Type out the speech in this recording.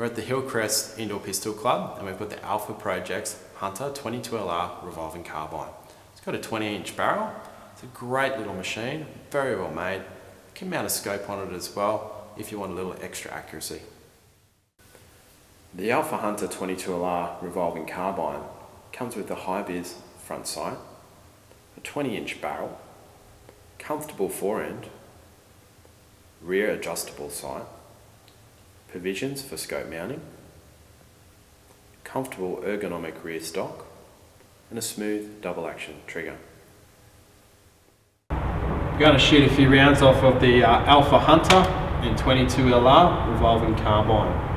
We're at the Hillcrest Indoor Pistol Club and we've got the ALFA-Proj Hunter 22LR revolving carbine. It's got a 20-inch barrel. It's a great little machine, very well made. You can mount a scope on it as well if you want a little extra accuracy. The Alpha Hunter 22LR revolving carbine comes with a high-vis front sight, a 20-inch barrel, comfortable fore-end, rear adjustable sight, provisions for scope mounting, comfortable ergonomic rear stock, and a smooth double action trigger. We're going to shoot a few rounds off of the Alpha Hunter in 22LR revolving carbine.